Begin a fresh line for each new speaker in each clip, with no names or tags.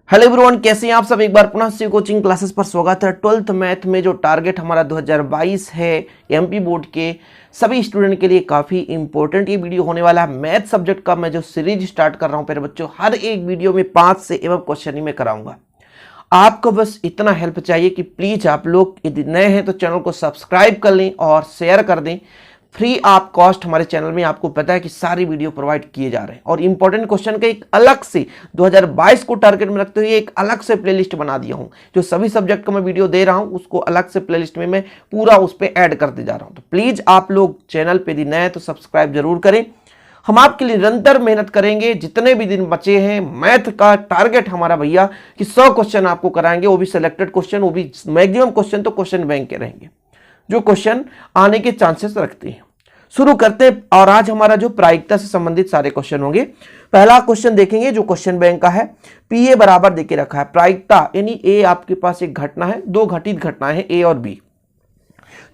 Hello everyone, कैसे हैं आप सब। एक बार पुनः से कोचिंग क्लासेस पर स्वागत है। 12th मैथ में जो टारगेट हमारा 2022 है एमपी बोर्ड के सभी स्टूडेंट के लिए काफ़ी इंपॉर्टेंट ये वीडियो होने वाला है। मैथ सब्जेक्ट का मैं जो सीरीज स्टार्ट कर रहा हूं प्यारे बच्चों, हर एक वीडियो में 5 से एवं क्वेश्चन ही मैं कराऊंगा। आपको बस इतना हेल्प चाहिए कि प्लीज़ आप लोग यदि नए हैं तो चैनल को सब्सक्राइब कर लें और शेयर कर दें। फ्री ऑफ कॉस्ट हमारे चैनल में आपको पता है कि सारी वीडियो प्रोवाइड किए जा रहे हैं और इंपॉर्टेंट क्वेश्चन का एक अलग से 2022 को टारगेट में रखते हुए एक अलग से प्लेलिस्ट बना दिया हूं। जो सभी सब्जेक्ट का मैं वीडियो दे रहा हूं उसको अलग से प्लेलिस्ट में मैं पूरा उस पर ऐड करते जा रहा हूं। तो प्लीज आप लोग चैनल पे यदि नए तो सब्सक्राइब जरूर करें। हम आपके लिए निरंतर मेहनत करेंगे। जितने भी दिन बचे हैं मैथ का टारगेट हमारा भैया कि 100 क्वेश्चन आपको कराएंगे, वो भी सिलेक्टेड क्वेश्चन, वो भी मैक्सिमम क्वेश्चन तो क्वेश्चन बैंक के रहेंगे जो क्वेश्चन आने के चांसेस रखते हैं। शुरू करते हैं और आज हमारा जो प्रायिकता से संबंधित सारे क्वेश्चन होंगे। पहला क्वेश्चन देखेंगे जो क्वेश्चन बैंक का है। पी ए बराबर देके रखा है प्रायिकता, यानी ए आपके पास एक घटना है, दो घटित घटनाएं हैं ए और बी।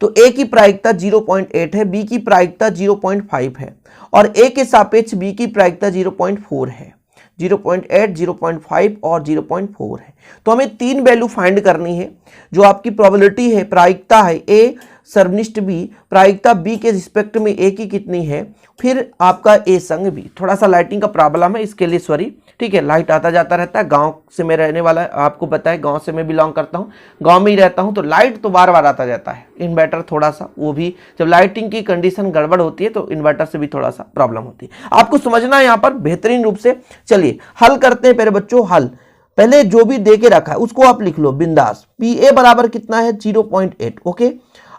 तो ए की प्रायिकता 0.8 है, बी की प्रायिकता 0.5 है और ए के सापेक्ष बी की प्रायिकता 0.4 है। 0.8, 0.5 और 0.4 है। तो हमें तीन वैल्यू फाइंड करनी है। जो आपकी प्रोबेबिलिटी है, प्रायिकता है ए सर्वनिष्ठ बी, प्रायिकता बी के रिस्पेक्ट में ए की कितनी है, फिर आपका ए संग बी। थोड़ा सा लाइटिंग का प्रॉब्लम है, इसके लिए सॉरी। ठीक है, लाइट आता जाता रहता है। गांव से मैं रहने वाला है, आपको पता है गांव से मैं बिलोंग करता हूं, गांव में ही रहता हूं, तो लाइट तो बार बार आता जाता है। इन्वर्टर थोड़ा सा, वो भी जब लाइटिंग की कंडीशन गड़बड़ होती है तो इन्वर्टर से भी थोड़ा सा प्रॉब्लम होती है। आपको समझना है यहाँ पर बेहतरीन रूप से। चलिए हल करते हैं मेरे बच्चों। हल पहले जो भी दे के रखा है उसको आप लिख लो बिंदास। पी ए बराबर कितना है 0.8। ओके,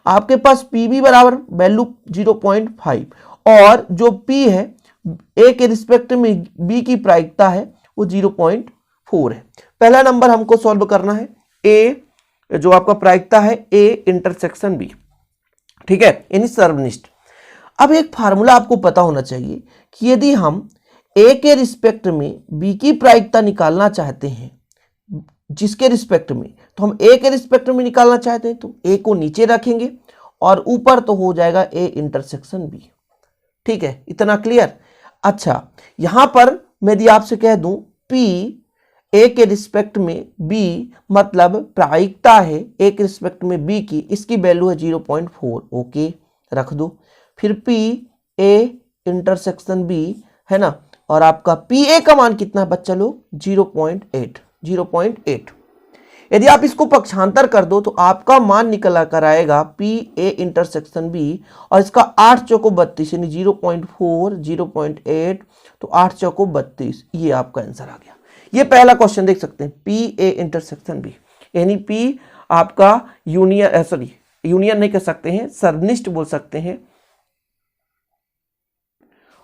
आपके पास पी बी बराबर वैल्यू 0.5 और जो पी है ए के रिस्पेक्ट में बी की प्रायिकता है वो 0.4 है। पहला नंबर हमको सॉल्व करना है। ए जो आपका प्रायिकता है ए इंटरसेक्शन बी, ठीक है, यानी सर्वनिष्ठ। अब एक फार्मूला आपको पता होना चाहिए कि यदि हम ए के रिस्पेक्ट में बी की प्रायिकता निकालना चाहते हैं, जिसके रिस्पेक्ट में, तो हम ए के रिस्पेक्ट में निकालना चाहते हैं तो ए को नीचे रखेंगे और ऊपर तो हो जाएगा ए इंटरसेक्शन बी। ठीक है, इतना क्लियर। अच्छा, यहां पर मैं यदि आपसे कह दूं पी ए के रिस्पेक्ट में बी, मतलब प्रायिकता है ए के रिस्पेक्ट में बी की, इसकी वैल्यू है 0.4। ओके, रख दो। फिर पी ए इंटरसेक्शन बी है ना, और आपका पी ए का मान कितना है बच्चा लोग 0.8। यदि आप इसको पक्षांतर कर दो तो आपका मान निकल कर आएगा पी ए इंटरसेक्शन बी, और इसका 8 चौको 32 यानी 0.4, 0.8, तो 8 चौको 32, ये आपका आंसर आ गया। ये पहला क्वेश्चन देख सकते हैं, पी ए इंटरसेक्शन बी, यानी पी आपका यूनियन, सॉरी यूनियन नहीं कह सकते हैं, सर्वनिष्ठ बोल सकते हैं,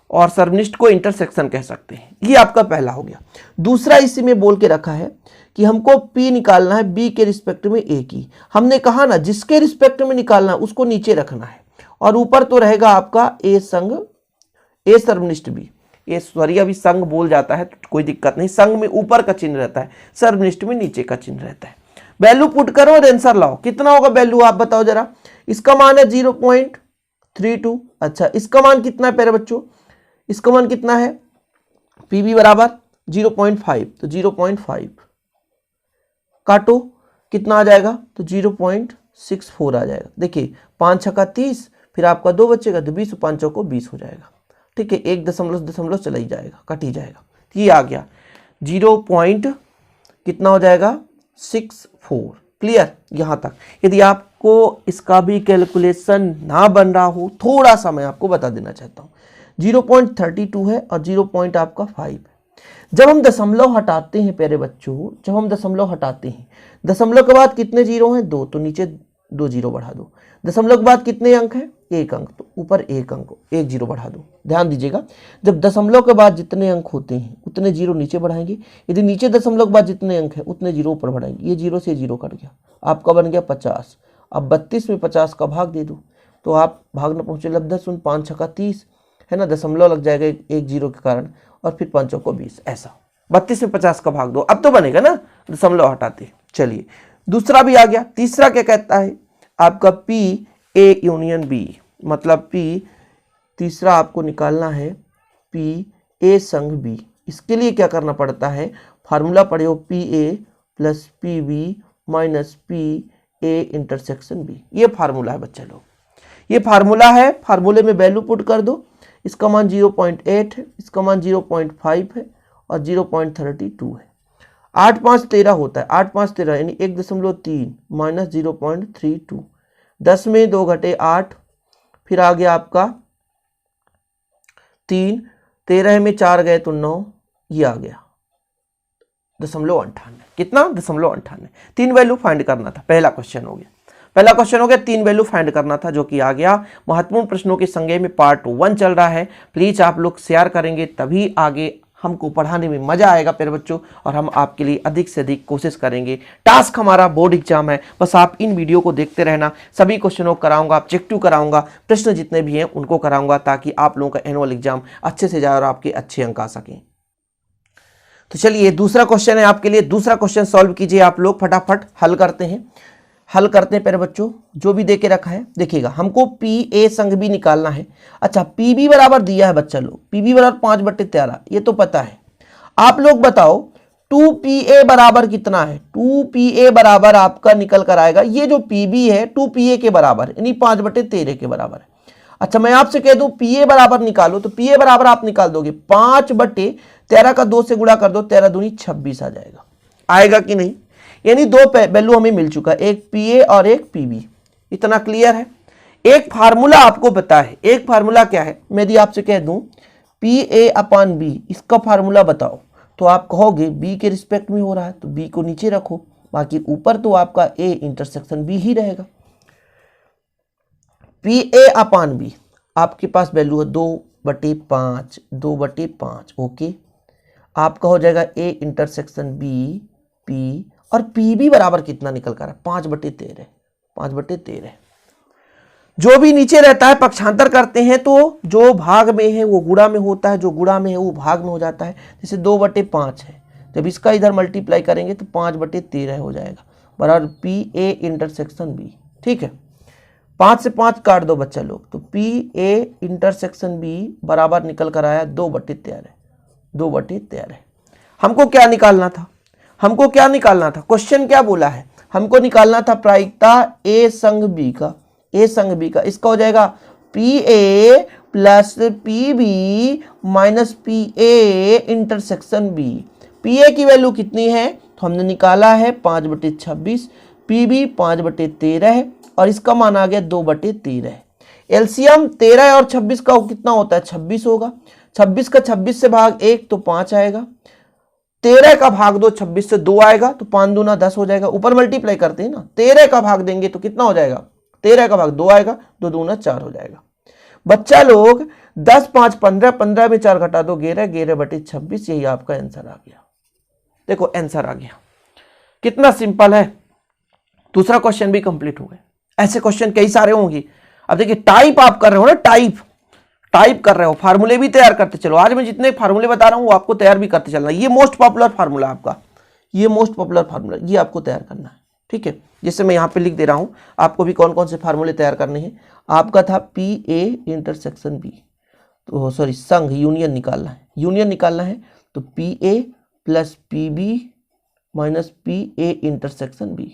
और सर्वनिष्ठ को इंटरसेक्शन कह सकते हैं। ये आपका पहला हो गया। दूसरा इसी में बोल के रखा है कि हमको P निकालना है B के रिस्पेक्ट में A की। हमने कहा ना जिसके रिस्पेक्ट में निकालना है उसको नीचे रखना है और ऊपर तो रहेगा आपका A संग A सर्वनिष्ठ B। ये सॉरी अभी संग बोल जाता है तो कोई दिक्कत नहीं, संग में ऊपर का चिन्ह रहता है, सर्वनिष्ठ में नीचे का चिन्ह रहता है। वैल्यू पुट करो और आंसर लाओ। कितना होगा वैल्यू आप बताओ जरा। इसका मान है 0.32। अच्छा, इसका मान कितना है प्यारे बच्चों, इसका मान कितना है, पी बी बराबर 0.5, तो 0.5 काटो कितना आ जाएगा, तो 0.64 आ जाएगा। देखिए 5 छक्का 30, फिर आपका 2 बचेगा तो 20, 5 चौको 20 हो जाएगा। ठीक है, एक दशमलव चला ही जाएगा, कट ही जाएगा। ये आ गया 0. कितना हो जाएगा 64। क्लियर यहाँ तक। यदि आपको इसका भी कैलकुलेशन ना बन रहा हो, थोड़ा सा मैं आपको बता देना चाहता हूँ। 0.32 है और 0. आपका 5 है। जब हम दशमलव हटाते हैं प्यारे बच्चों, जब हम दशमलव हटाते हैं, दशमलव के बाद कितने जीरो हैं 2, तो नीचे 2 जीरो बढ़ा दो। दशमलव के बाद कितने अंक हैं 1 अंक, तो ऊपर 1 अंक 1 जीरो बढ़ा दो। ध्यान दीजिएगा, जब दशमलव के बाद जितने अंक होते हैं उतने जीरो नीचे बढ़ाएंगे। यदि नीचे दशमलव के बाद जितने अंक हैं उतने जीरो ऊपर बढ़ाएंगे। ये जीरो से जीरो कट गया, आपका बन गया 50। अब 32 में 50 का भाग दे दो तो आप भाग न पहुंचे लब 10, 5 छक्का 30 है ना, दशमलव लग जाएगा एक जीरो के कारण, और फिर 5 को 20, ऐसा 32 में 50 का भाग दो, अब तो बनेगा ना दशमलव हटाते। चलिए दूसरा भी आ गया। तीसरा क्या कहता है आपका पी ए यूनियन बी, मतलब पी, तीसरा आपको निकालना है पी ए संग बी। इसके लिए क्या करना पड़ता है, फार्मूला पढ़े हो P A plus P B minus P A intersection B. ये फार्मूला है बच्चा लोग, ये फार्मूला है। फार्मूले में वैल्यू पुट कर दो। इसका मान 0.8 है, इसका मान 0.5 है और 0.32 है। 8 5 13 होता है, 8 5 13 यानी 1.3 माइनस 0.32। 10 में 2 घटे 8, फिर आ गया आपका 3, 13 में 4 गए तो 9, ये आ गया 0.98। कितना? 0.98। 3 वैल्यू फाइंड करना था। पहला क्वेश्चन हो गया, पहला क्वेश्चन हो गया। 3 वैल्यू फाइंड करना था जो कि आ गया। महत्वपूर्ण प्रश्नों के संज्ञा में पार्ट 1 चल रहा है। प्लीज आप लोग शेयर करेंगे तभी आगे हमको पढ़ाने में मजा आएगा प्यारे बच्चों, और हम आपके लिए अधिक से अधिक कोशिश करेंगे। टास्क हमारा बोर्ड एग्जाम है, बस आप इन वीडियो को देखते रहना। सभी क्वेश्चनों को कराऊंगा, ऑब्जेक्टिव कराऊंगा, प्रश्न जितने भी हैं उनको कराऊंगा, ताकि आप लोगों का एनुअल एग्जाम अच्छे से जाए और आपके अच्छे अंक आ सकें। तो चलिए दूसरा क्वेश्चन है आपके लिए। दूसरा क्वेश्चन सॉल्व कीजिए आप लोग, फटाफट हल करते हैं। हल करते हैं प्यारे बच्चों, जो भी देके रखा है देखिएगा। हमको पी ए संग बी निकालना है। अच्छा, पी बी बराबर दिया है बच्चा लोग, पी बी बराबर 5/13, ये तो पता है। आप लोग बताओ 2PA बराबर कितना है? 2PA बराबर आपका निकल कर आएगा, ये जो PB है 2PA के बराबर यानी 5/13 के बराबर है। अच्छा, मैं आपसे कह दूं PA बराबर निकालो, तो PA बराबर आप निकाल दोगे 5/13 का 2 से गुणा कर दो, 13 दूनी 26 आ जाएगा। आएगा कि नहीं? यानी 2 वैल्यू हमें मिल चुका है, एक PA और एक PB। इतना क्लियर है। एक फार्मूला आपको पता है, एक फार्मूला क्या है? मैं यदि आपसे कह दूं PA/B, इसका फार्मूला बताओ, तो आप कहोगे B के रिस्पेक्ट में हो रहा है तो B को नीचे रखो, बाकी ऊपर तो आपका A इंटरसेक्शन B ही रहेगा। PA/B आपके पास वैल्यू है 2/5, 2/5। ओके, आपका हो जाएगा A इंटरसेक्शन B, P, और PB बराबर कितना निकल कर 5/13, 5/13। जो भी नीचे रहता है पक्षांतर करते हैं तो जो भाग में है वो गुणा में होता है, जो गुणा में है वो भाग में हो जाता है। जैसे 2/5 है, जब इसका इधर मल्टीप्लाई करेंगे तो 5/13 हो जाएगा, बराबर PA इंटरसेक्शन B। ठीक है, 5 से 5 काट दो बच्चा लोग, तो PA इंटरसेक्शन B बराबर निकल कर आया 2/13, 2/13। हमको क्या निकालना था? हमको क्या निकालना था? क्वेश्चन क्या बोला है? हमको निकालना था प्रायिकता A संग B का, A संग B का। इसका हो जाएगा PA plus PB minus PA intersection B। PA की वैल्यू कितनी है? तो हमने निकाला है 5/26, PB 5/13 है, और इसका मान आ गया 2/13। एलसीएम 13 और 26 का कितना होता है? 26 होगा। 26 का 26 से भाग 1 तो 5 आएगा। 13 का भाग 2 26 से 2 आएगा, तो 5 दूना 10 हो जाएगा। ऊपर मल्टीप्लाई करते हैं ना, 13 का भाग देंगे तो कितना हो जाएगा? 13 का भाग 2 आएगा, 2 दूना 4 हो जाएगा। बच्चा लोग 10 5 15, 15 में 4 घटा दो 11, 11/26। यही आपका आंसर आ गया। देखो आंसर आ गया, कितना सिंपल है। दूसरा क्वेश्चन भी कंप्लीट हो गया। ऐसे क्वेश्चन कई सारे होंगे। अब देखिए टाइप आप कर रहे हो ना, टाइप कर रहे हो, फार्मूले भी तैयार करते चलो। आज मैं जितने फार्मूले बता रहा हूं वो आपको तैयार भी करते चलना। ये मोस्ट पॉपुलर फार्मूला आपका, ये मोस्ट पॉपुलर फार्मूला, ये आपको तैयार करना है। ठीक है, जैसे मैं यहाँ पे लिख दे रहा हूं, आपको भी कौन कौन से फार्मूले तैयार करने हैं। आपका था PA इंटरसेक्शन B, तो सॉरी संघ यूनियन निकालना है, यूनियन निकालना है, तो PA plus PB minus PA intersection B।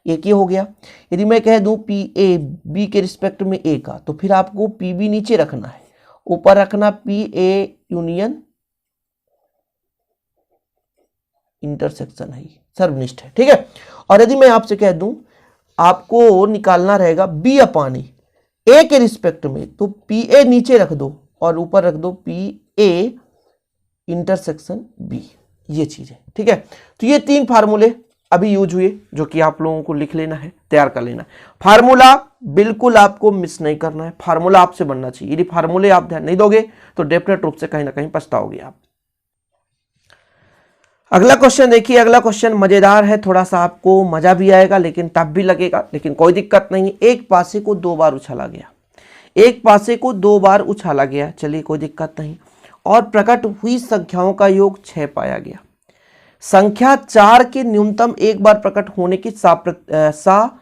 एक ये हो गया। यदि मैं कह दूं PA B के रिस्पेक्ट में A का, तो फिर आपको PB नीचे रखना है, ऊपर रखना PA यूनियन इंटरसेक्शन है, सर्वनिष्ठ है। ठीक है, और यदि मैं आपसे कह दूं आपको निकालना रहेगा B/A A के रिस्पेक्ट में, तो PA नीचे रख दो और ऊपर रख दो PA इंटरसेक्शन B। ये चीज है। ठीक है, तो ये 3 फार्मूले अभी यूज हुए जो कि आप लोगों को लिख लेना है, तैयार कर लेना है। फार्मूला बिल्कुल आपको मिस नहीं करना है, फार्मूला आपसे बनना चाहिए। यदि फार्मूले आप ध्यान नहीं दोगे तो डेफिनेट रूप से कहीं ना कहीं पछताओगे आप। अगला क्वेश्चन देखिए, अगला क्वेश्चन मजेदार है, थोड़ा सा आपको मजा भी आएगा लेकिन तब भी लगेगा, लेकिन कोई दिक्कत नहीं। एक पासे को 2 बार उछाला गया, एक पासे को 2 बार उछाला गया, चलिए कोई दिक्कत नहीं, और प्रकट हुई संख्याओं का योग 6 पाया गया। संख्या 4 के न्यूनतम एक बार प्रकट होने की साप्रायिकता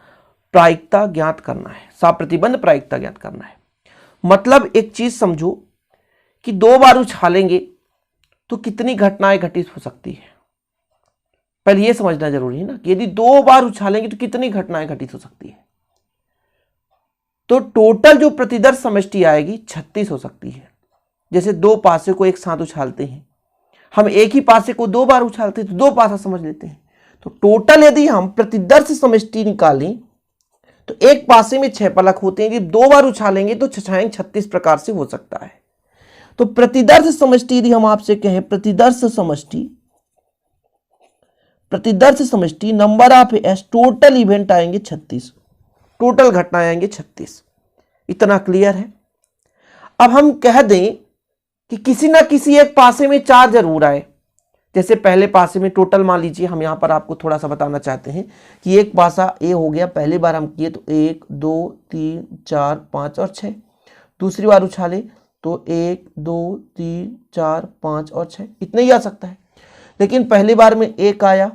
ज्ञात करना है, साप्रतिबंध प्रायिकता ज्ञात करना है। मतलब एक चीज समझो कि 2 बार उछालेंगे तो कितनी घटनाएं घटित हो सकती है। पहले ये समझना जरूरी है ना कि यदि 2 बार उछालेंगे तो कितनी घटनाएं घटित हो सकती है। तो टोटल जो प्रतिदर्श समष्टि आएगी 36 हो सकती है। जैसे 2 पासे को एक साथ उछालते हैं, हम एक ही पासे को 2 बार उछालते हैं तो 2 पासा समझ लेते हैं। तो टोटल यदि हम प्रतिदर्श समष्टि निकालें तो एक पासे में 6 पलक होते हैं, यदि 2 बार उछालेंगे तो 36 प्रकार से हो सकता है। तो प्रतिदर्श समष्टि यदि हम आपसे कहें, प्रतिदर्श समष्टि number of S, total event आएंगे 36, टोटल घटनाएं आएंगे 36। इतना क्लियर है। अब हम कह दें कि किसी ना किसी एक पासे में 4 जरूर आए। जैसे पहले पासे में टोटल मान लीजिए, हम यहां पर आपको थोड़ा सा बताना चाहते हैं कि एक पासा ए हो गया, पहली बार हम किए तो 1 2 3 4 5 और 6। दूसरी बार उछाले तो 1 2 3 4 5 और 6, इतना ही आ सकता है। लेकिन पहली बार में 1 आया,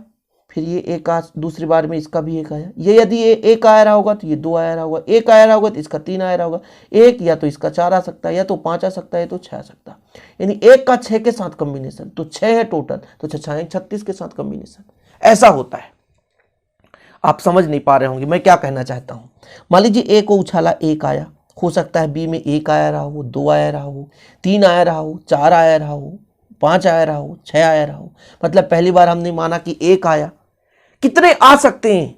फिर ये 1 आ, दूसरी बार में इसका भी 1 आया। ये यदि ये 1 आया रहा होगा तो ये 2 आया रहा होगा, 1 आया रहा होगा तो इसका 3 आया रहा होगा, 1 या तो इसका 4 आ सकता है, या तो 5 आ सकता है, या तो 6 आ सकता है। यानी 1 का 6 के साथ कॉम्बिनेशन, तो 6 है टोटल, तो 36 के साथ कॉम्बिनेशन, ऐसा होता है। आप समझ नहीं पा रहे होंगे मैं क्या कहना चाहता हूं। मान लीजिए ए को उछाला, 1 आया, हो सकता है बी में 1 आया रहा हो, 2 आया रहा हो, 3 आया रहा हो, 4 आया रहा हो, 5 आया रहा हो, 6 आया रहा हो। मतलब पहली बार हमने माना कि 1 आया, कितने आ सकते हैं,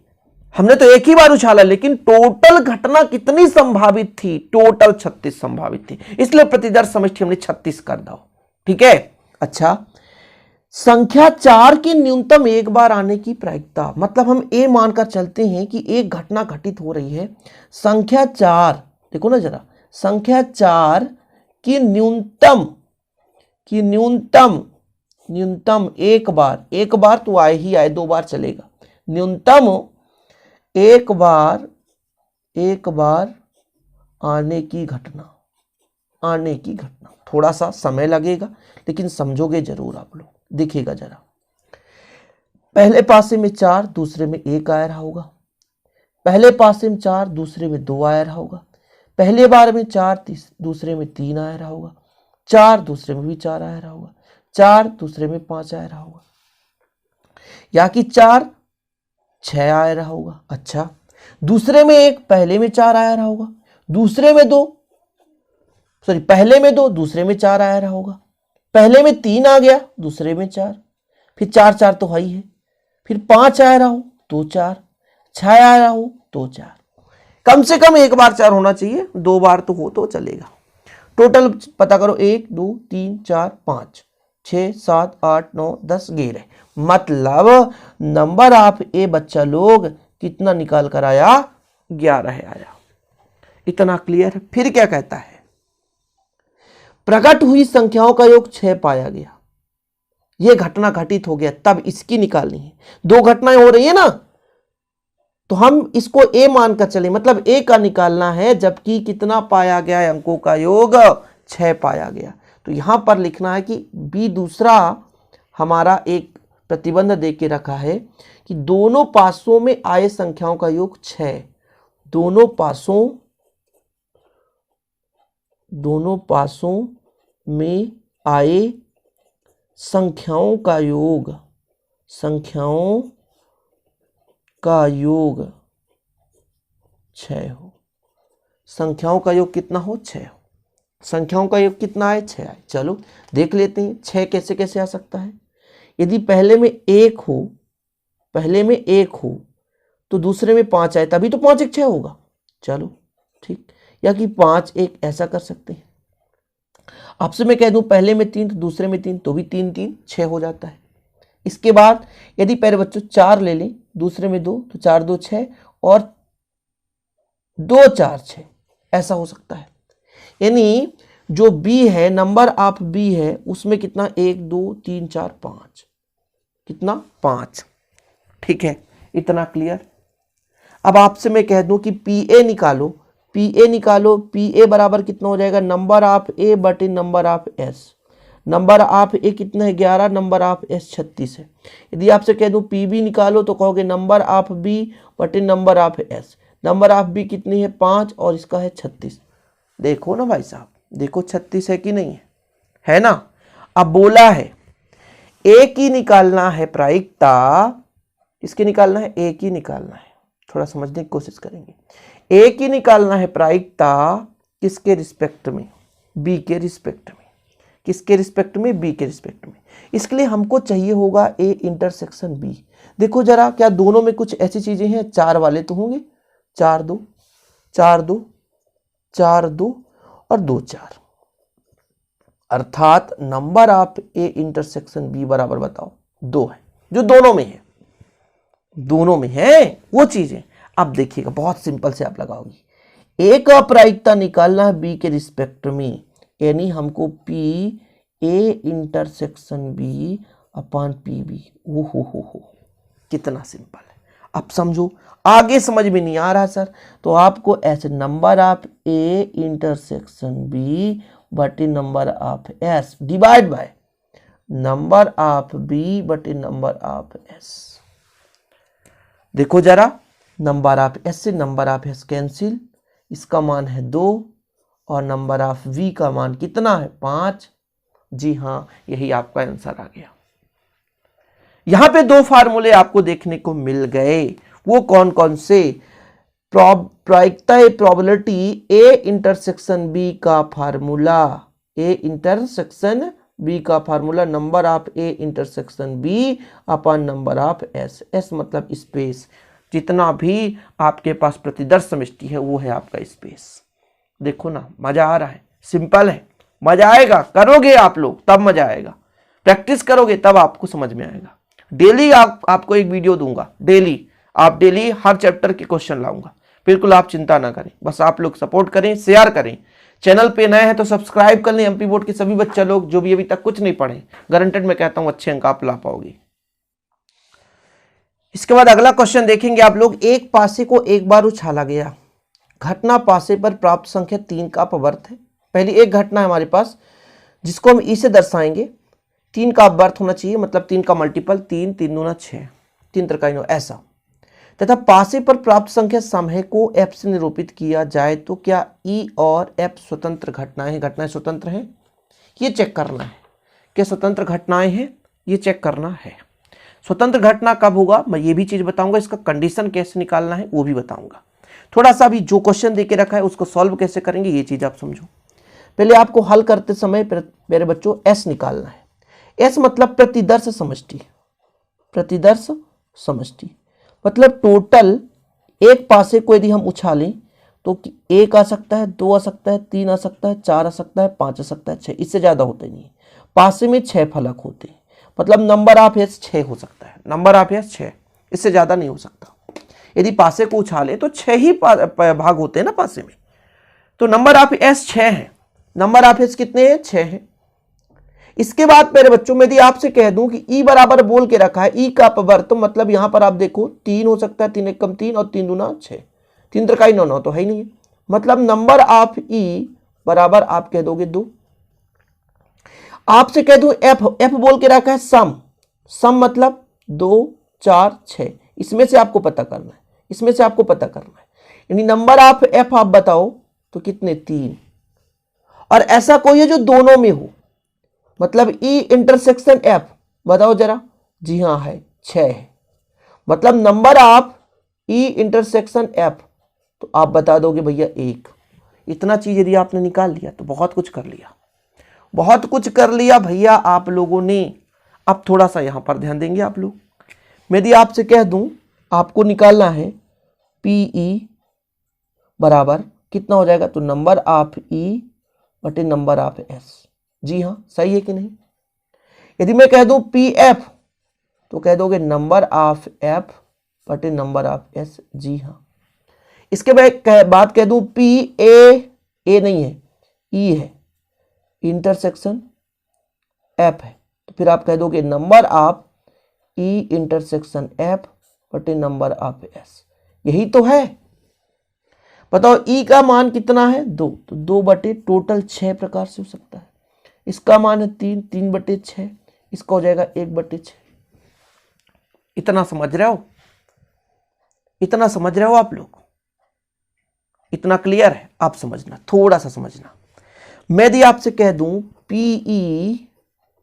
हमने तो एक ही बार उछाला, लेकिन टोटल घटना कितनी संभावित थी, टोटल 36 संभावित थी, इसलिए प्रतिदर्श समष्टि हमने 36 कर दो। ठीक है। अच्छा, संख्या 4 की न्यूनतम एक बार आने की प्रायिकता, मतलब हम ए मानकर चलते हैं कि एक घटना घटित हो रही है, संख्या 4, देखो ना जरा, संख्या 4 की न्यूनतम एक बार तो आए ही आए, 2 बार चलेगा, न्यूनतम एक बार आने की घटना, थोड़ा सा समय लगेगा लेकिन समझोगे जरूर आप लोग। देखिएगा जरा, पहले पासे में 4, दूसरे में 1 आया रहा होगा, पहले पासे में 4, दूसरे में 2 आया रहा होगा, पहले बार में 4, दूसरे में 3 आया रहा होगा, 4 दूसरे में भी 4 आया रहा होगा, 4 दूसरे में 5 आया रहा होगा, या कि 4 6 आया रहा होगा। अच्छा, दूसरे में 1, पहले में 4 आया रहा होगा, दूसरे में 2, पहले में 2, दूसरे में 4 आया रहा होगा, पहले में 3 आ गया, दूसरे में 4, फिर 4 4 तो है ही है, फिर 5 आया रहा हो तो 4, 6 आया रहा हो तो 4, कम से कम एक बार 4 होना चाहिए, 2 बार तो हो तो चलेगा। टोटल पता करो, 1 2 3 4 5 6 7 8 9 10 11, मतलब नंबर ऑफ ए बच्चा लोग कितना निकाल कर आया, 11 आया। इतना क्लियर है। फिर क्या कहता है, प्रकट हुई संख्याओं का योग 6 पाया गया, यह घटना घटित हो गया, तब इसकी निकालनी है। 2 घटनाएं हो रही है ना, तो हम इसको ए मानकर चले, मतलब ए का निकालना है, जबकि कितना पाया गया है, अंकों का योग 6 पाया गया। तो यहां पर लिखना है कि बी दूसरा हमारा एक प्रतिबंध दे के रखा है कि दोनों पासों में आए संख्याओं का योग 6, दोनों पासों में आए संख्याओं का योग 6 हो। संख्याओं का योग कितना हो, 6 हो। संख्याओं का योग कितना आए, 6 आए। चलो देख लेते हैं 6 कैसे कैसे आ सकता है। यदि पहले में 1 हो तो दूसरे में 5 आए, तभी तो 5 1 6 होगा। चलो ठीक, या कि 5 1 ऐसा कर सकते हैं। आपसे मैं कह दूं पहले में 3 तो दूसरे में 3, तो भी 3 3 6 हो जाता है। इसके बाद यदि पहले बच्चों 4 ले लें, दूसरे में 2, तो 4 2 6 और 2 4 6, ऐसा हो सकता है। यानी जो बी है, नंबर ऑफ बी है, उसमें कितना 1 2 3 4 5, कितना 5। ठीक है, इतना क्लियर। अब आपसे मैं कह दूं कि पी ए निकालो, पी ए बराबर कितना हो जाएगा, नंबर ऑफ ए बटे number of S. Number of A कितना है, 11, नंबर ऑफ एस 36 है। यदि आपसे कह दूं पी बी निकालो, तो कहोगे नंबर ऑफ बी बटे number of S. Number of B कितनी है, 5, और इसका है 36। देखो ना भाई साहब, देखो 36 है कि नहीं है ना। अब बोला है ए की निकालना है प्रायिकता, किसकी निकालना है? ए की निकालना है। थोड़ा समझने की कोशिश करेंगे। ए की निकालना है प्रायिकता किसके रिस्पेक्ट में? बी के रिस्पेक्ट में। किसके रिस्पेक्ट में? बी के रिस्पेक्ट में। इसके लिए हमको चाहिए होगा ए इंटरसेक्शन बी। देखो जरा, क्या दोनों में कुछ ऐसी चीजें हैं? 4 वाले तो होंगे, 4 2 4 2 4 2 और 2 4, अर्थात number of A intersection B बराबर बताओ 2 है, जो दोनों में है। दोनों में है वो चीजें। अब देखिएगा, बहुत सिंपल से आप लगाओगी। ए का प्रायिकता निकालना है बी के रिस्पेक्ट में, यानी हमको P A intersection B upon P B. हो कितना सिंपल है। अब समझो, आगे समझ में नहीं आ रहा सर, तो आपको ऐसे number of A intersection B बटे number of S divide by number of B बटे नंबर ऑफ एस। देखो जरा, नंबर ऑफ एस से नंबर ऑफ एस कैंसिल, इसका मान है 2 और नंबर ऑफ वी का मान कितना है? 5। जी हाँ, यही आपका आंसर आ गया। यहां पे 2 फार्मूले आपको देखने को मिल गए। वो कौन कौन से? प्रायिकता प्रोबेबिलिटी ए इंटरसेक्शन बी का फार्मूला, ए इंटरसेक्शन बी का फार्मूला number of A intersection B upon number of S. S मतलब स्पेस, जितना भी आपके पास प्रतिदर्श समष्टि है वो है आपका स्पेस। देखो ना, मजा आ रहा है, सिंपल है, मजा आएगा। करोगे आप लोग तब मजा आएगा, प्रैक्टिस करोगे तब आपको समझ में आएगा। डेली आपको एक वीडियो दूंगा, डेली हर चैप्टर के क्वेश्चन लाऊंगा। बिल्कुल आप चिंता ना करें, बस आप लोग सपोर्ट करें, शेयर करें। चैनल पे नए हैं तो सब्सक्राइब कर लें। एमपी बोर्ड के सभी बच्चे लोग जो भी अभी तक कुछ नहीं पढ़े, गारंटेड मैं कहता हूं अच्छे अंक आप ला पाओगे। इसके बाद अगला क्वेश्चन देखेंगे आप लोग। एक पासे को एक बार उछाला गया, घटना पासे पर प्राप्त संख्या 3 का अपवर्त है। पहली एक घटना है हमारे पास जिसको हम ई से दर्शाएंगे। 3 का अपवर्त होना चाहिए, मतलब 3 का मल्टीपल, 3 3 दूना 6, 3 त्रिकाई 9 ऐसा। तथा पासे पर प्राप्त संख्या समूह को एफ से निरूपित किया जाए तो क्या ई और एफ स्वतंत्र घटनाएं हैं? घटनाएं स्वतंत्र हैं, ये चेक करना है। क्या स्वतंत्र घटनाएं हैं? ये चेक करना है। स्वतंत्र घटना कब होगा मैं ये भी चीज बताऊंगा। इसका कंडीशन कैसे निकालना है वो भी बताऊंगा। थोड़ा सा भी जो क्वेश्चन देके रखा है उसको सॉल्व कैसे करेंगे ये चीज आप समझो। पहले आपको हल करते समय मेरे बच्चों एस निकालना है। एस मतलब प्रतिदर्श समष्टि। प्रतिदर्श समष्टि मतलब टोटल एक पासे को यदि हम उछालें तो 1 आ सकता है, 2 आ सकता है, 3 आ सकता है, 4 आ सकता है, 5 आ सकता है, 6, इससे ज्यादा होते नहीं है। पासे में 6 फलक होते हैं, मतलब नंबर ऑफ एस 6 हो सकता है। नंबर ऑफ एस 6, इससे ज्यादा नहीं हो सकता। यदि पासे को उछाले तो 6 ही भाग होते हैं ना पासे में, तो नंबर ऑफ एस 6 है। नंबर ऑफ एस कितने हैं? 6 है। इसके बाद मेरे बच्चों में यदि आपसे कह दूं कि ई बराबर बोल के रखा है, ई का अपवर्त, तो मतलब यहां पर आप देखो 3 हो सकता है, 3 एक कम 3 और 3 दूना 6, 3 त्रिकाई 9 9 तो है ही नहीं है। मतलब नंबर ऑफ ई बराबर आप कह दोगे 2। आपसे कह दूं एफ, एफ बोल के रखा है सम, सम मतलब 2 4 6, इसमें से आपको पता करना है, इसमें से आपको पता करना है। यानी नंबर ऑफ एफ आप बताओ तो कितने? 3। और ऐसा कोई है जो दोनों में हो, मतलब ई इंटरसेक्शन एफ बताओ जरा। जी हाँ है, 6 है। मतलब number of E intersection F तो आप बता दोगे भैया 1। इतना चीज यदि आपने निकाल लिया तो बहुत कुछ कर लिया, बहुत कुछ कर लिया भैया आप लोगों ने। अब थोड़ा सा यहां पर ध्यान देंगे आप लोग। मैं यदि आपसे कह दूं आपको निकालना है पीई बराबर कितना हो जाएगा, तो नंबर ऑफ ई बटे नंबर ऑफ एस। जी हाँ, सही है कि नहीं? यदि मैं कह दूं पी एफ तो कह दोगे नंबर ऑफ एफ बटे नंबर ऑफ एस। जी हाँ। इसके बाद कह दूं पी ए नहीं है, ई है, इंटरसेक्शन एफ है, तो फिर आप कह दोगे number of E intersection F बटे नंबर ऑफ एस। यही तो है। बताओ ई का मान कितना है? 2, तो 2 बटे टोटल 6 प्रकार से हो सकता है। इसका मान है 3, 3 बटे 6, इसका हो जाएगा 1 बटे 6। इतना समझ रहे हो? इतना समझ रहे हो आप लोग? इतना क्लियर है? आप समझना, थोड़ा सा समझना। मैं यदि आपसे कह दूं पीई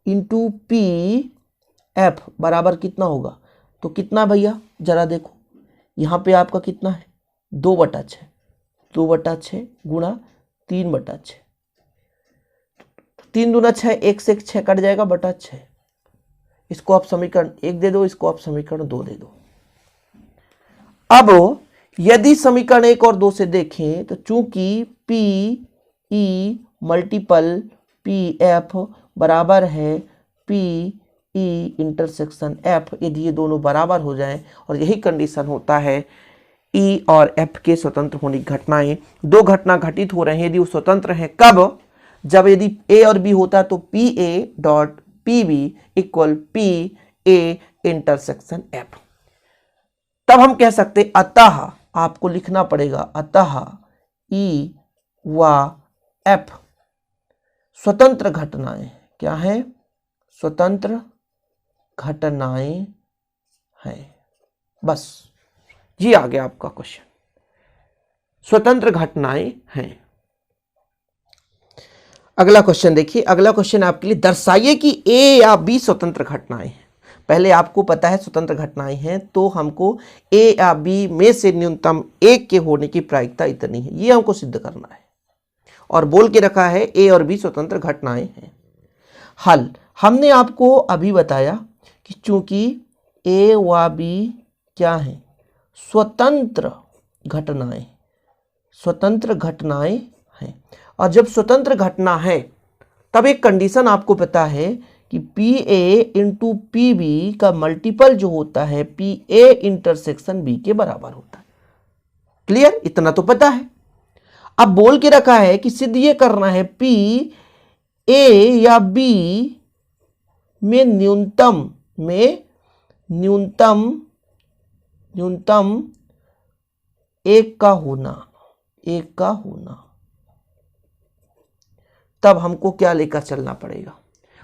इंटू पी एफ बराबर कितना होगा? तो कितना भैया जरा देखो, यहाँ पे आपका कितना है 2/6, 2/6 गुणा 3/6, 3 दूना 6, 1 से 6 कट जाएगा बटा 6। इसको आप समीकरण 1 दे दो, इसको आप समीकरण 2 दे दो। अब यदि समीकरण 1 और 2 से देखें तो चूंकि P E multiple P F बराबर है पी ई इंटरसेक्शन एफ, यदि ये दोनों बराबर हो जाएं, और यही कंडीशन होता है ई और एफ के स्वतंत्र होने की घटनाएं, दो घटना घटित हो रहे हैं यदि वो स्वतंत्र हैं, कब? जब यदि ए और बी होता तो P A dot P B equal P A intersection F. तब हम कह सकते अतः, आपको लिखना पड़ेगा अतः ई व एफ स्वतंत्र घटनाएं क्या है? स्वतंत्र घटनाएं हैं। बस ये आ गया आपका क्वेश्चन, स्वतंत्र घटनाएं हैं। अगला क्वेश्चन देखिए, अगला क्वेश्चन आपके लिए, दर्शाइए कि ए या बी स्वतंत्र घटनाएं हैं। पहले आपको पता है स्वतंत्र घटनाएं हैं, तो हमको ए या बी में से न्यूनतम एक के होने की प्रायिकता इतनी है, ये हमको सिद्ध करना है, और बोल के रखा है ए और बी स्वतंत्र घटनाएं हैं। हल, हमने आपको अभी बताया कि चूंकि ए व बी क्या है? स्वतंत्र घटनाएं, स्वतंत्र घटनाएं हैं। और जब स्वतंत्र घटना है तब एक कंडीशन आपको पता है कि P A into P B का मल्टीपल जो होता है पी ए इंटरसेक्शन बी के बराबर होता है। क्लियर? इतना तो पता है। अब बोल के रखा है कि सिद्ध ये करना है पी ए या बी में न्यूनतम एक का होना, तब हमको क्या लेकर चलना पड़ेगा?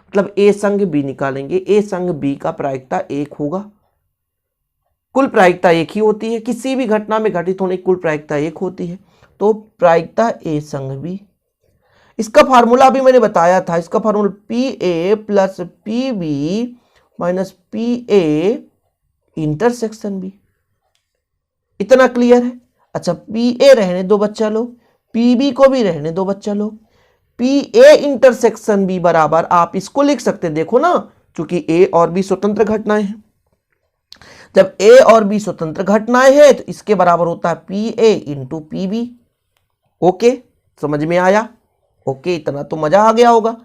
मतलब ए संग बी निकालेंगे, ए संग बी का प्रायिकता 1 होगा। कुल प्रायिकता 1 ही होती है, किसी भी घटना में घटित होने की कुल प्रायिकता 1 होती है, तो प्रायिकता ए संग बी। इसका फार्मूला भी मैंने बताया था, इसका फार्मूला P A plus P B minus P A intersection B. इतना क्लियर है? अच्छा, पी ए रहने दो बच्चा लोग, पी बी को भी रहने दो बच्चा लोग। पी ए इंटरसेक्शन बी बराबर आप इसको लिख सकते, देखो ना, क्योंकि ए और बी स्वतंत्र घटनाएं हैं। जब ए और बी स्वतंत्र घटनाएं हैं तो इसके बराबर होता है P A into P B. Okay, समझ में आया? ओके, इतना तो मजा आ गया होगा।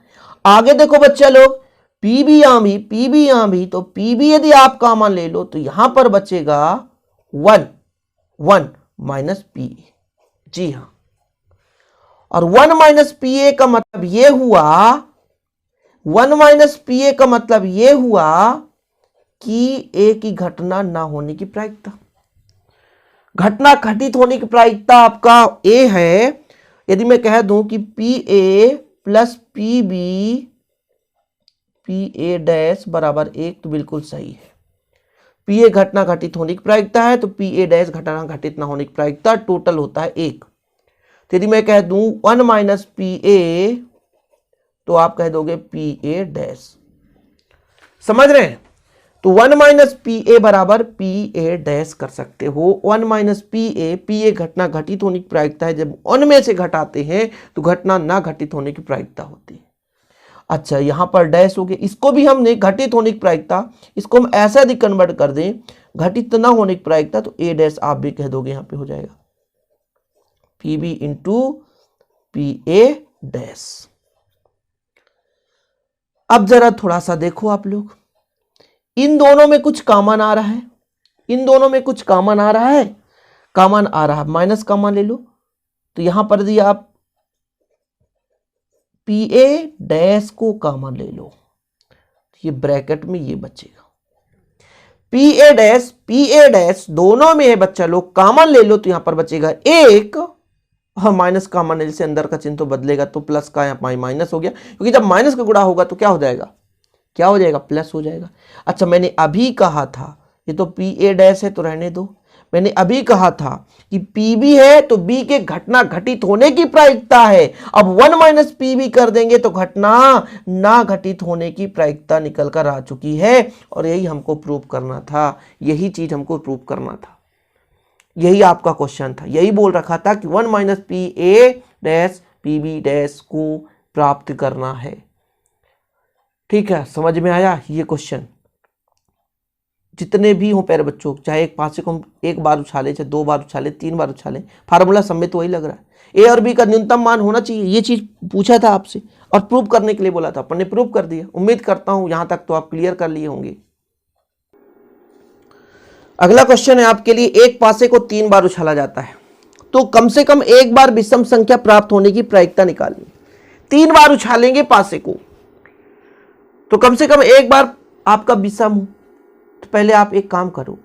आगे देखो बच्चा लोग, पी बी यहां भी, तो पी बी यदि आप कॉमन ले लो तो यहां पर बचेगा 1 माइनस पी ए। जी हां, और 1 माइनस पी ए का मतलब यह हुआ, 1 माइनस पी ए का मतलब यह हुआ कि ए की घटना ना होने की प्रायिकता, घटना घटित होने की प्रायिकता आपका ए है। यदि मैं कह दूं कि P A plus P B P A dash बराबर 1, तो बिल्कुल सही है। पी ए घटना घटित होने की प्रायिकता है, तो पी ए डैश घटना घटित ना होने की प्रायिकता टोटल होता है 1। तो यदि मैं कह दूं 1 माइनस पी ए, तो आप कह दोगे पी ए डैश। समझ रहे हैं? तो 1 माइनस पी ए बराबर पी ए डैश कर सकते हो। 1 माइनस पी ए घटना घटित होने की प्रायिकता है, जब 1 में से घटाते हैं तो घटना ना घटित होने की प्रायिकता होती है। अच्छा, यहां पर डैश हो गया, इसको भी हमने घटित होने की प्रायिकता, इसको हम ऐसा यदि कन्वर्ट कर दें घटित ना होने की प्रायिकता, तो ए डैश आप भी कह दोगे, यहां पे हो जाएगा P B into P A dash. अब जरा थोड़ा सा देखो आप लोग, इन दोनों में कुछ कॉमन आ रहा है, इन दोनों में कुछ कॉमन आ रहा है, कॉमन आ रहा है, माइनस कॉमन ले लो, तो यहां पर यदि आप पी ए डैश को कॉमन ले लो, ये ब्रैकेट में ये बचेगा पी ए डैश दोनों में है बच्चा लोग, कॉमन ले लो, तो यहां पर बचेगा 1, और माइनस कॉमन लेने से अंदर का चिन्ह तो बदलेगा, तो प्लस का यहाँ माइनस हो गया, क्योंकि जब माइनस का गुणा होगा तो क्या हो जाएगा, क्या हो जाएगा, प्लस हो जाएगा। अच्छा, मैंने अभी कहा था ये तो पी ए डैश है तो रहने दो, मैंने अभी कहा था कि पीबी है तो बी के घटना घटित होने की प्रायिकता है। अब 1 माइनस पीबी कर देंगे तो घटना ना घटित होने की प्रायिकता निकल कर आ चुकी है। और यही हमको प्रूव करना था, यही चीज हमको प्रूव करना था, यही आपका क्वेश्चन था। यही बोल रखा था कि 1 minus P A dash PB dash को प्राप्त करना है। ठीक है, समझ में आया ये क्वेश्चन। जितने भी हो प्यारे बच्चों, चाहे एक पासे को हम एक बार उछाले, चाहे 2 बार उछाले, 3 बार उछाले, फार्मूला सब में तो वही लग रहा है। ए और बी का न्यूनतम मान होना चाहिए, ये चीज पूछा था आपसे और प्रूव करने के लिए बोला था, अपन ने प्रूव कर दिया। उम्मीद करता हूं यहां तक तो आप क्लियर कर लिए होंगे। अगला क्वेश्चन है आपके लिए, एक पासे को 3 बार उछाला जाता है तो कम से कम एक बार विषम संख्या प्राप्त होने की प्रायिकता निकालनी। 3 बार उछालेंगे पासे को तो कम से कम एक बार आपका विषम हो। तो पहले आप एक काम करो,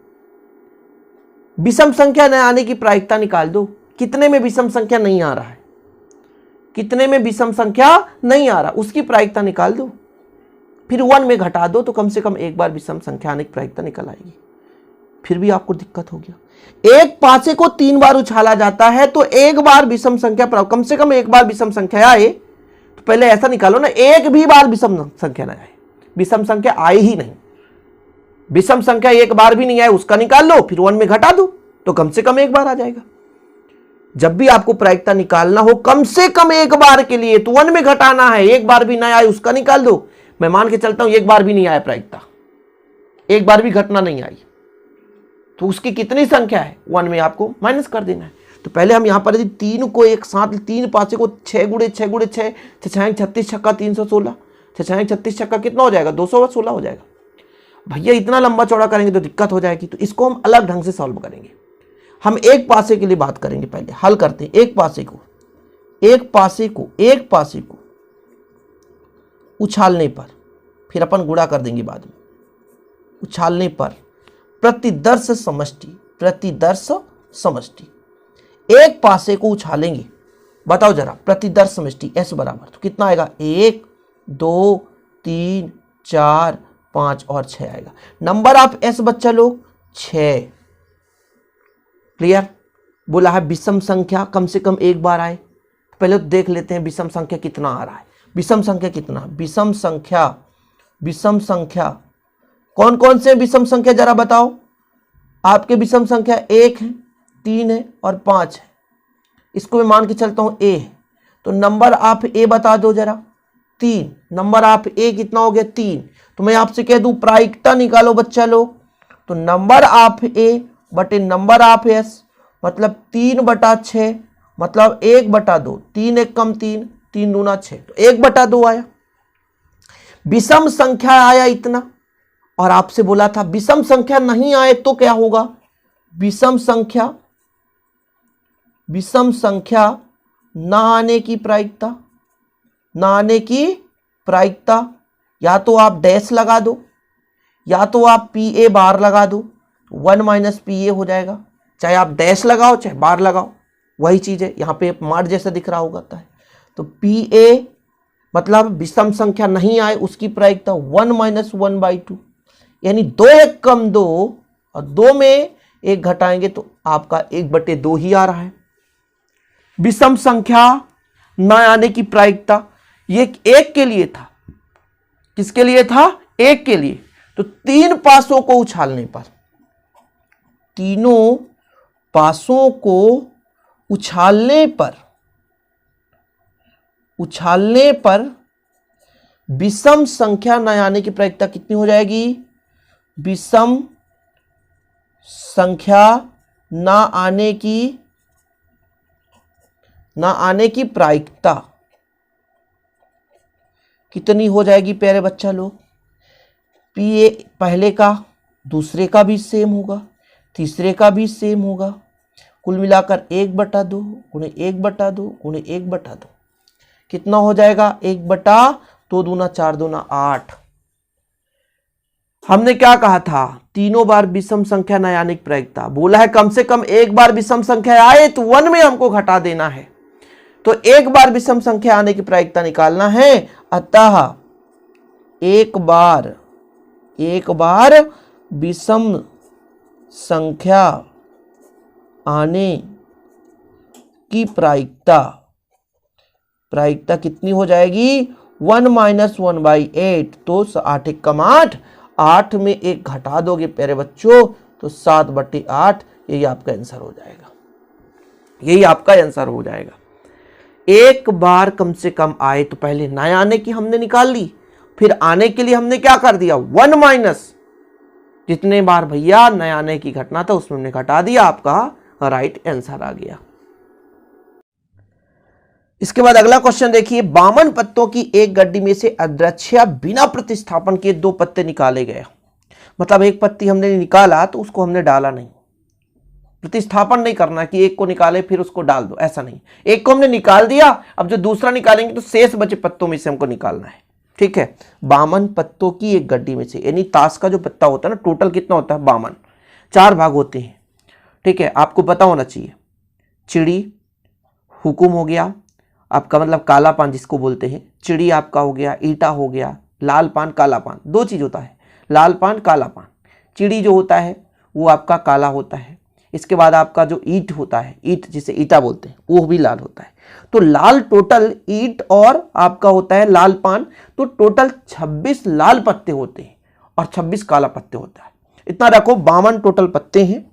विषम संख्या न आने की प्रायिकता निकाल दो। कितने में विषम संख्या नहीं आ रहा है, कितने में विषम संख्या नहीं आ रहा, उसकी प्रायिकता निकाल दो। फिर 1 में घटा दो तो कम से कम एक बार विषम संख्या आने की प्रायिकता निकल आएगी। फिर भी आपको दिक्कत हो गया, एक पासे को 3 बार उछाला जाता है तो एक बार विषम संख्या प्राप्त, कम से कम एक बार विषम संख्या आए। तो पहले ऐसा निकालो ना, एक भी बार विषम संख्या ना आए, विषम संख्या आए ही नहीं, विषम संख्या एक बार भी नहीं आए उसका निकाल लो, फिर 1 में घटा दो तो कम से कम एक बार आ जाएगा। जब भी आपको प्रायिकता निकालना हो कम से कम एक बार के लिए तो 1 में घटाना है, एक बार भी ना आए उसका निकाल दो। मैं मान के चलता हूं एक बार भी नहीं आया प्रायिकता, एक बार भी घटना नहीं आई, तो उसकी कितनी संख्या है 1 में आपको माइनस कर देना है। तो पहले हम यहां पर यदि 3 को एक साथ, 3 पासे को 6 गुणे 6 गुणे 6, 6 36 छक्का 316, 6 36 छक्का कितना हो जाएगा, 216 हो जाएगा। भैया इतना लंबा चौड़ा करेंगे तो दिक्कत हो जाएगी, तो इसको हम अलग ढंग से सॉल्व करेंगे। हम एक पासे के लिए बात करेंगे, पहले हल करते हैं। एक पासे को उछालने पर, फिर अपन गुणा कर देंगे बाद में, उछालने पर प्रतिदर्श समष्टि, एक पासे को उछालेंगे, बताओ जरा प्रतिदर्श समष्टि एस बराबर तो कितना आएगा, 1 2 3 4 5 और 6 आएगा। नंबर ऑफ एस बच्चा लोग 6। क्लियर? बोला है विषम संख्या कम से कम एक बार आए। पहले तो देख लेते हैं विषम संख्या कितना आ रहा है। विषम संख्या कितना, विषम संख्या कौन कौन से विषम संख्या जरा बताओ। आपके विषम संख्या 1 है, 3 है और 5 है। इसको मैं मान के चलता हूं ए है, तो नंबर ऑफ ए बता दो जरा, 3। नंबर ऑफ ए कितना हो गया, 3। तो मैं आपसे कह दूं प्रायिकता निकालो बच्चा लोग, तो नंबर ऑफ ए बटे नंबर ऑफ एस मतलब 3/6 मतलब 1/2। 3 1 कम 3, 3 दूना 6, तो 1/2 आया। विषम संख्या आया इतना, और आपसे बोला था विषम संख्या नहीं आए तो क्या होगा, विषम संख्या ना आने की प्रायिकता, या तो आप डैश लगा दो या तो आप पी ए बार लगा दो, 1 माइनस पी ए हो जाएगा। चाहे आप डैश लगाओ चाहे बार लगाओ, वही चीज है। यहां पे मार्ट जैसा दिख रहा होगा तो पी ए मतलब विषम संख्या नहीं आए उसकी प्रायिकता 1 माइनस 1/2, यानी 2 1 कम 2 और 2 में 1 घटाएंगे तो आपका 1/2 ही आ रहा है। विषम संख्या न आने की प्रायिकता ये एक के लिए था, किसके लिए था, एक के लिए। तो 3 पासों को उछालने पर, तीनों पासों को उछालने पर विषम संख्या न आने की प्रायिकता कितनी हो जाएगी, विषम संख्या न आने की प्रायिकता कितनी हो जाएगी प्यारे बच्चा लोग। पी ए पहले का दूसरे का भी सेम होगा, तीसरे का भी सेम होगा, कुल मिलाकर 1/2 गुणे 1/2 गुणे 1/2 कितना हो जाएगा, 1/2 दूना 4 दूना 8। हमने क्या कहा था, तीनों बार विषम संख्या न आने की प्रायिकता, बोला है कम से कम एक बार विषम संख्या आए तो 1 में हमको घटा देना है, तो एक बार विषम संख्या आने की प्रायिकता निकालना है। अतः एक बार विषम संख्या आने की प्रायिकता कितनी हो जाएगी? 1 - 1/8। तो 8 × 8, 8 में 1 घटा दोगे प्यारे बच्चों तो 7/8। यही आपका आंसर हो जाएगा, यही आपका आंसर हो जाएगा। एक बार कम से कम आए तो पहले नए आने की हमने निकाल ली, फिर आने के लिए हमने क्या कर दिया? 1 माइनस जितने बार भैया नए आने की घटना था उसमें हमने घटा दिया, आपका राइट आंसर आ गया। इसके बाद अगला क्वेश्चन देखिए, 52 पत्तों की एक गड्डी में से अद्रच्छा बिना प्रतिस्थापन के 2 पत्ते निकाले गए। मतलब एक पत्ती हमने निकाला तो उसको हमने डाला नहीं, प्रतिस्थापन नहीं करना कि एक को निकाले फिर उसको डाल दो, ऐसा नहीं। एक को हमने निकाल दिया, अब जो दूसरा निकालेंगे तो शेष बचे पत्तों में से हमको निकालना है। ठीक है, 52 पत्तों की एक गड्डी में से, यानी ताश का जो पत्ता होता है ना, टोटल कितना होता है? 52। 4 भाग होते हैं। ठीक है, आपको पता होना चाहिए। चिड़ी, हुकुम हो गया आपका, मतलब काला पान जिसको बोलते हैं, चिड़ी आपका हो गया, ईटा हो गया, लाल पान काला पान, 2 चीज होता है, लाल पान काला पान। चिड़ी जो होता है वो आपका काला होता है, इसके बाद आपका जो ईट होता है, ईट जिसे ईटा बोलते हैं, वो भी लाल होता है। तो लाल टोटल ईट और आपका होता है लाल पान, तो टोटल 26 लाल पत्ते होते हैं और 26 काला पत्ते होता है। इतना रखो, 52 टोटल पत्ते हैं।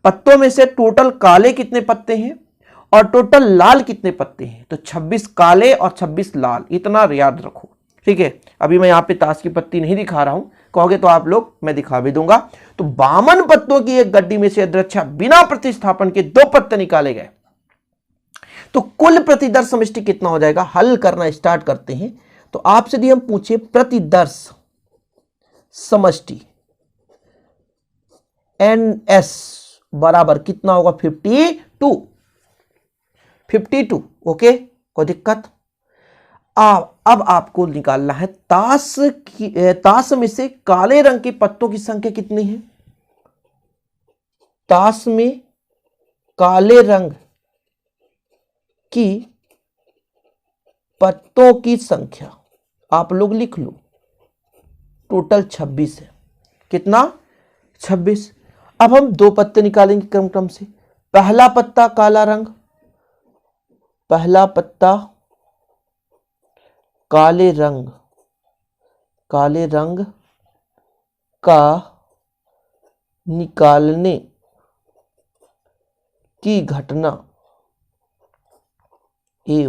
पत्तों में से टोटल काले कितने पत्ते हैं और टोटल लाल कितने पत्ते हैं? तो 26 काले और 26 लाल, इतना याद रखो। ठीक है, अभी मैं यहाँ पे ताश की पत्ती नहीं दिखा रहा हूं, कहोगे तो आप लोग, मैं दिखा भी दूंगा। तो 52 पत्तों की एक गड्डी में से अद्रच्छा बिना प्रतिस्थापन के 2 पत्ते निकाले गए, तो कुल प्रतिदर्श समष्टि कितना हो जाएगा? हल करना स्टार्ट करते हैं। तो आपसे यदि हम पूछे प्रतिदर्श समष्टि NS बराबर कितना होगा? 52। ओके, कोई दिक्कत? अब आपको निकालना है ताश में से काले रंग के पत्तों की संख्या कितनी है? ताश में काले रंग की पत्तों की संख्या आप लोग लिख लो, टोटल 26 है। कितना? 26। अब हम 2 पत्ते निकालेंगे क्रम क्रम से। पहला पत्ता काला रंग, पहला पत्ता काले रंग का निकालने की घटना ए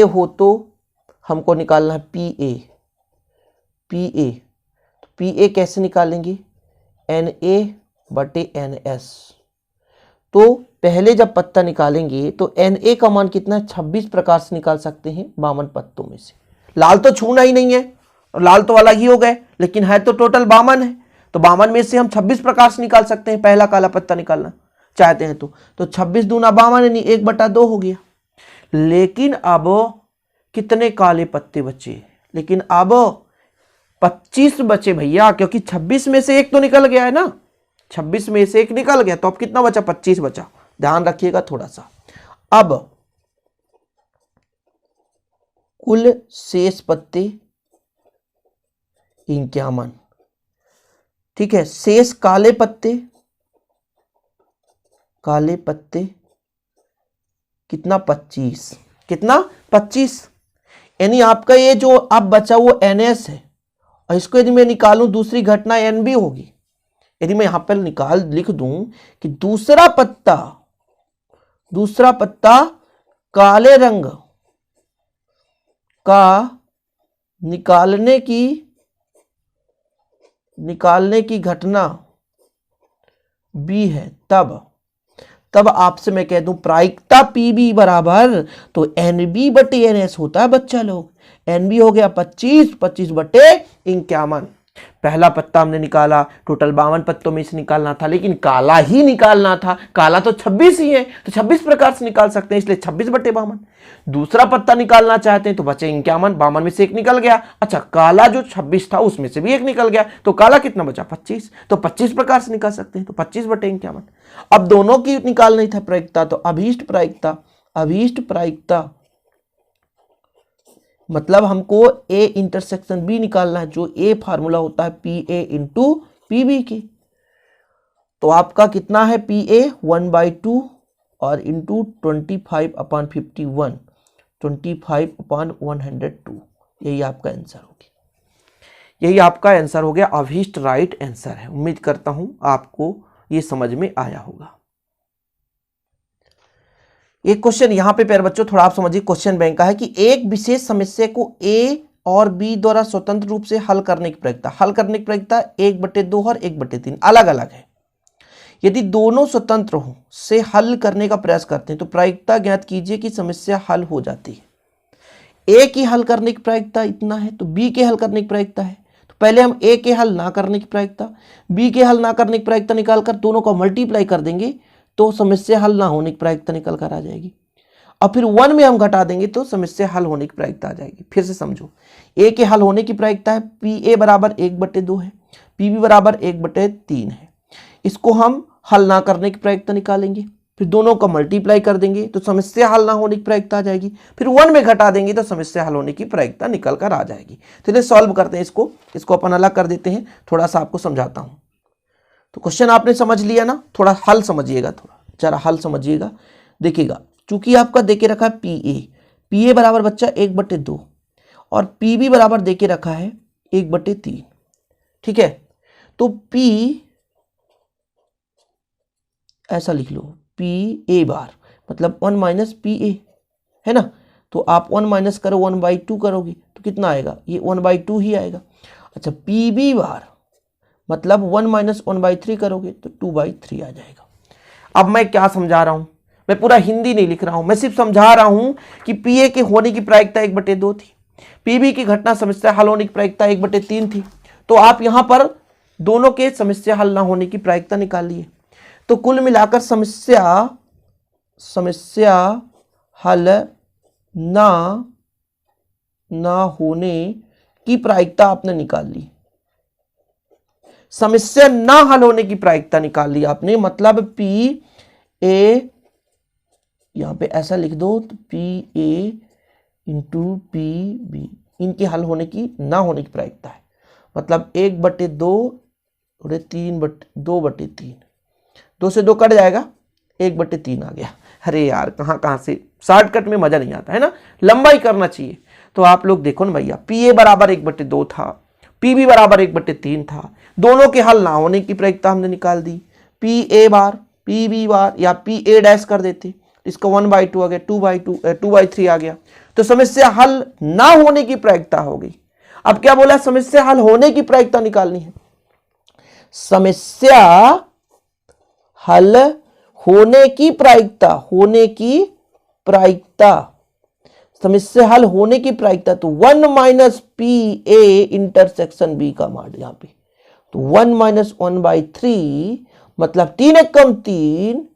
हो तो हमको निकालना है PA। तो PA कैसे निकालेंगे? NA/NS। तो पहले जब पत्ता निकालेंगे तो Na का मान कितना है? 26 प्रकार से निकाल सकते हैं 52 पत्तों में से। लाल तो छूना ही नहीं है, लाल तो अलग ही हो गए, लेकिन है तो टोटल 52 है। तो 52 में से हम 26 प्रकार से निकाल सकते हैं, पहला काला पत्ता निकालना चाहते हैं तो 26 दूना 52 यानी 1/2 हो गया। लेकिन अब कितने काले पत्ते बचे? लेकिन अब 25 बचे भैया, क्योंकि 26 में से 1 तो निकल गया है ना, 26 में से 1 निकल गया, तो अब कितना बचा? 25 बचा। ध्यान रखिएगा थोड़ा सा। अब कुल शेष पत्ते 51। ठीक है, शेष काले पत्ते कितना? 25। कितना? 25। यानी आपका ये जो अब बचा वो NS है, और इसको यदि मैं निकालूं दूसरी घटना NB होगी। यदि मैं यहां पर लिख दूं कि दूसरा पत्ता काले रंग का निकालने की घटना B है, तब आपसे मैं कह दूं प्रायिकता PB बराबर तो NB/NS होता है बच्चा लोग। NB हो गया 25/51। पहला पत्ता हमने निकाला, टोटल 52 पत्तों में से निकालना था, लेकिन काला ही निकालना था। काला तो 26 ही है, तो 26 प्रकार से निकाल सकते हैं, इसलिए 26/52। दूसरा पत्ता निकालना चाहते हैं तो बचे 51, 52 में से 1 निकल गया। अच्छा, काला जो 26 था उसमें से भी 1 निकल गया, तो काला कितना बचा? 25। तो 25 प्रकार से निकाल सकते हैं, तो 25/51। अब दोनों की निकालनी था प्रायिकता, तो अभीष्ट प्रायिकता मतलब हमको A इंटरसेक्शन B निकालना है, जो A फार्मूला होता है PA × PB की। तो आपका कितना है PA 1/2 और इंटू 25/51, 25/102, यही आपका आंसर हो गया। यही आपका आंसर हो गया, अभीष्ट राइट आंसर है। उम्मीद करता हूं आपको ये समझ में आया होगा। एक क्वेश्चन यहां पे प्यारे बच्चों थोड़ा आप समझिए, क्वेश्चन बैंक का है कि एक विशेष समस्या को A और B द्वारा स्वतंत्र रूप से हल करने की प्रक्रिया, हल करने की प्रक्रिया 1/2 और 1/3 अलग अलग है। यदि दोनों स्वतंत्र हो से हल करने का प्रयास करते हैं तो प्रायिकता ज्ञात कीजिए कि समस्या हल हो जाती है। ए की हल करने की प्रायिकता इतना है तो बी के हल करने की प्रायिकता है, तो पहले हम ए के हल ना करने की प्रायिकता, बी के हल ना करने की प्रायिकता निकालकर दोनों को मल्टीप्लाई कर देंगे तो समस्या हल ना होने की प्रायिकता निकल कर आ जाएगी। और फिर 1 में हम घटा देंगे तो समस्या हल होने की प्रायिकता आ जाएगी। फिर से समझो, ए के हल होने की प्रायिकता है PA बराबर 1/2 है, PB बराबर 1/3 है। इसको हम हल ना करने की प्रायिकता निकालेंगे, फिर दोनों का मल्टीप्लाई कर देंगे तो समस्या हल ना होने की प्रायिकता आ जाएगी, फिर 1 में घटा देंगे तो समस्या हल होने की प्रायिकता निकल कर आ जाएगी। चलिए सॉल्व करते हैं इसको अपन अलग कर देते हैं, थोड़ा सा आपको समझाता हूं। तो क्वेश्चन आपने समझ लिया ना, थोड़ा हल समझिएगा, थोड़ा जरा हल समझिएगा। देखिएगा, चूंकि आपका देके रखा है PA बराबर बच्चा 1/2 और PB बराबर देके रखा है 1/3, ठीक है। तो P ऐसा लिख लो, PA बार मतलब 1 माइनस PA है ना, तो आप 1 माइनस करो 1/2 करोगे तो कितना आएगा, ये 1/2 ही आएगा। अच्छा, PB बार मतलब 1 माइनस 1/3 करोगे तो 2/3 आ जाएगा। अब मैं क्या समझा रहा हूं, मैं पूरा हिंदी नहीं लिख रहा हूं, मैं सिर्फ समझा रहा हूं कि PA के होने की प्रायिकता 1/2 थी, PB की घटना समस्या हल होने की प्रायिकता 1/3 थी। तो आप यहां पर दोनों के समस्या हल ना होने की प्रायिकता निकालिए, तो कुल मिलाकर समस्या हल ना होने की प्रायिकता आपने निकाल ली। समस्या ना हल होने की प्रायिकता निकाल ली आपने, मतलब PA यहां पे ऐसा लिख दो, तो PA इंटू PB इनके हल होने की ना होने की प्रायिकता है, मतलब 1/2 और 2/3, 2 से 2 कट जाएगा, 1/3 आ गया। अरे यार, कहां से शॉर्टकट में मजा नहीं आता है ना, लंबाई करना चाहिए। तो आप लोग देखो ना भैया, PA बराबर 1/2 था, PB बराबर 1/3 था, दोनों के हल ना होने की प्रायिकता हमने निकाल दी। PA बार PB बार या PA डैश कर देते, इसका 1/2 आ गया, 2/3 आ गया, तो समस्या हल ना होने की प्रायिकता हो गई। अब क्या बोला, समस्या हल होने की प्रायिकता निकालनी है। समस्या हल होने की प्रायिकता, समस्या हल होने की प्रायिकता, तो 1 माइनस PA इंटरसेक्शन B का मान यहां पे, तो 1 माइनस 1/3 मतलब 3 एक कम 3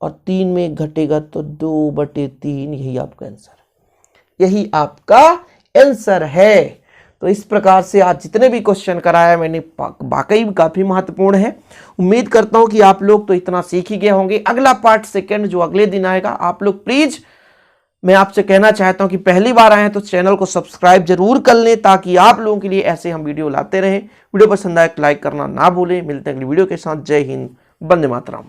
और 3 में घटेगा तो 2/3, यही आपका आंसर है, यही आपका आंसर है। तो इस प्रकार से आज जितने भी क्वेश्चन कराया मैंने वाकई काफी महत्वपूर्ण है। उम्मीद करता हूं कि आप लोग तो इतना सीख ही गए होंगे। अगला पार्ट सेकंड जो अगले दिन आएगा, आप लोग प्लीज, मैं आपसे कहना चाहता हूं कि पहली बार आए हैं तो चैनल को सब्सक्राइब जरूर कर लें, ताकि आप लोगों के लिए ऐसे हम वीडियो लाते रहें। वीडियो पसंद आए लाइक करना ना भूलें। मिलते हैं अगली वीडियो के साथ। जय हिंद, वंदे मातरम।